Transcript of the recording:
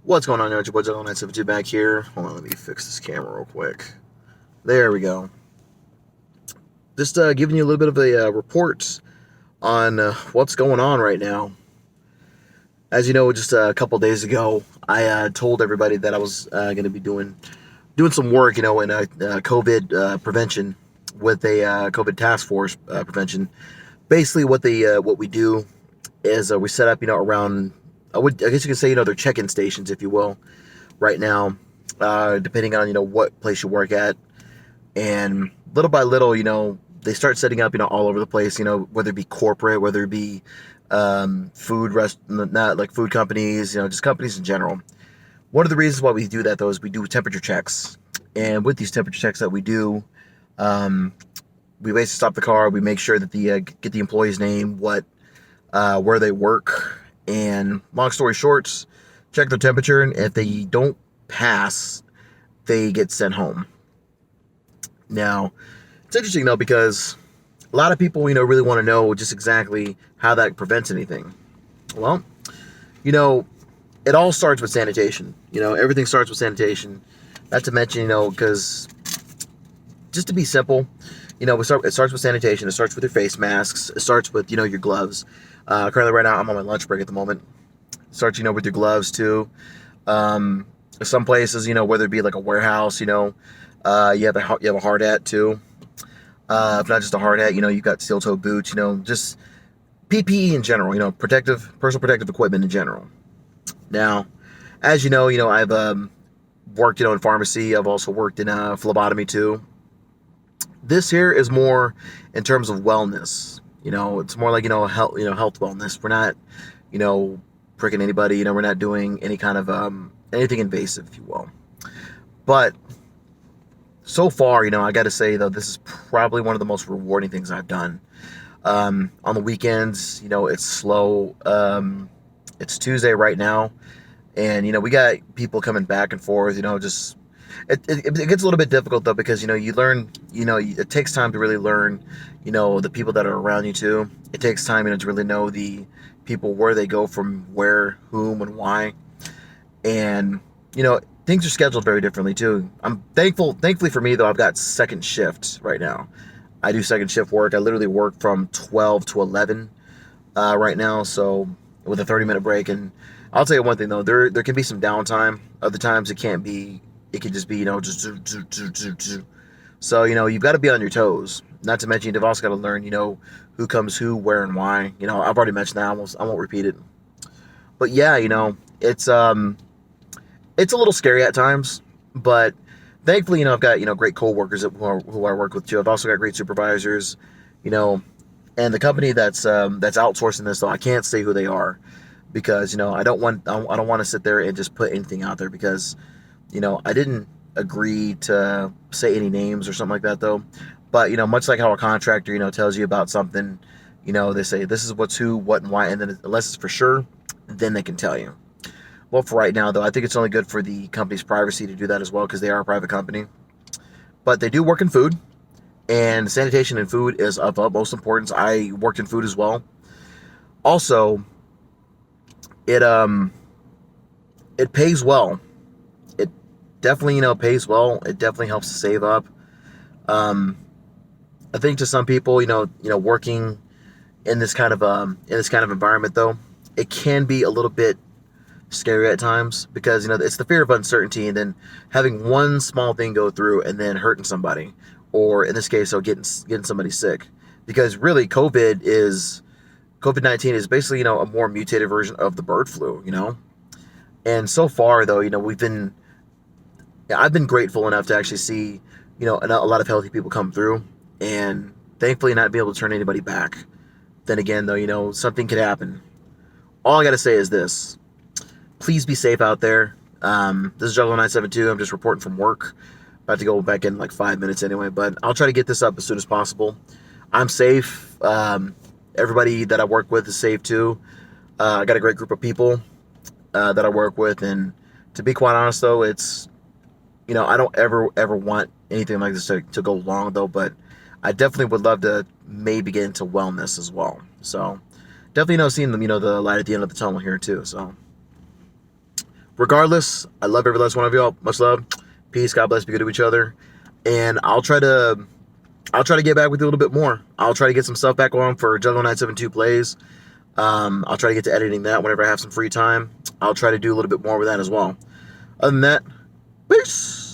What's going on, your boy Autoimmune back here. Hold on, let me fix this camera real quick. There we go. Just giving you a little bit of a report on what's going on right now. As you know, just a couple days ago, I told everybody that I was going to be doing some work, in COVID prevention with a COVID task force prevention. Basically, what we do is we set up, around I guess you could say, they're check-in stations, if you will, right now, depending on, what place you work at. And little by little, they start setting up, all over the place, whether it be corporate, whether it be not like food companies, just companies in general. One of the reasons why we do that, though, is we do temperature checks. And with these temperature checks that we do, we basically stop the car, we make sure that get the employee's name, where they work, and long story short, check their temperature, and if they don't pass, they get sent home. Now, it's interesting though, because a lot of people, really want to know just exactly how that prevents anything. Well, it all starts with sanitation. Everything starts with sanitation. Not to mention, because just to be simple, it starts with sanitation. It starts with your face masks. It starts with, your gloves. Currently right now, I'm on my lunch break at the moment. It starts, with your gloves too. Some places, whether it be like a warehouse, you have a hard hat too. If not just a hard hat, you've got steel toe boots, just PPE in general, personal protective equipment in general. Now, as you know, I've worked, in pharmacy. I've also worked in phlebotomy too. This here is more in terms of wellness. It's more like, health wellness. We're not, pricking anybody. We're not doing any kind of anything invasive, if you will. But so far, I got to say, though, this is probably one of the most rewarding things I've done. On the weekends, it's slow. It's Tuesday right now, and we got people coming back and forth. Just it gets a little bit difficult though, because you learn. It takes time to really learn. The people that are around you too. It takes time, to really know the people, where they go from, where, whom, and why. And things are scheduled very differently too. I'm thankfully for me though, I've got second shift right now. I do second shift work. I literally work from 12 to 11 right now, so with a 30-minute break. And I'll tell you one thing though, there can be some downtime. Other times it can't be. It could just be, just do. So, you've got to be on your toes. Not to mention, you've also got to learn, who comes who, where, and why. I've already mentioned that. I won't repeat it. But yeah, it's a little scary at times. But thankfully, I've got, great co-workers who I work with too. I've also got great supervisors, and the company that's outsourcing this, though, I can't say who they are, because I don't want to sit there and just put anything out there, because I didn't agree to say any names or something like that, though. But, much like how a contractor, tells you about something, they say this is what's who, what, and why, and then unless it's for sure, then they can tell you. Well, for right now, though, I think it's only good for the company's privacy to do that as well, because they are a private company. But they do work in food, and sanitation in food is of utmost importance. I worked in food as well. Also, it pays well. Definitely, pays well. It definitely helps to save up. I think to some people, working in this kind of environment, though, it can be a little bit scary at times, because it's the fear of uncertainty, and then having one small thing go through and then hurting somebody, or in this case, getting somebody sick. Because really, COVID-19 is basically, a more mutated version of the bird flu, And so far, though, I've been grateful enough to actually see, a lot of healthy people come through, and thankfully not be able to turn anybody back. Then again, though, something could happen. All I got to say is this: please be safe out there. This is Juggalo 972. I'm just reporting from work. About to go back in like 5 minutes anyway, but I'll try to get this up as soon as possible. I'm safe. Everybody that I work with is safe too. I got a great group of people that I work with, and to be quite honest, though, it's I don't ever want anything like this to go long, though, but I definitely would love to maybe get into wellness as well. So definitely seeing them, the light at the end of the tunnel here too. So Regardless, I love every last one of y'all. Much love. Peace. God bless. Be good to each other. And I'll try to get back with you a little bit more. I'll try to get some stuff back on for Jungle 972 Plays. I'll try to get to editing that whenever I have some free time. I'll try to do a little bit more with that as well. Other than that, peace.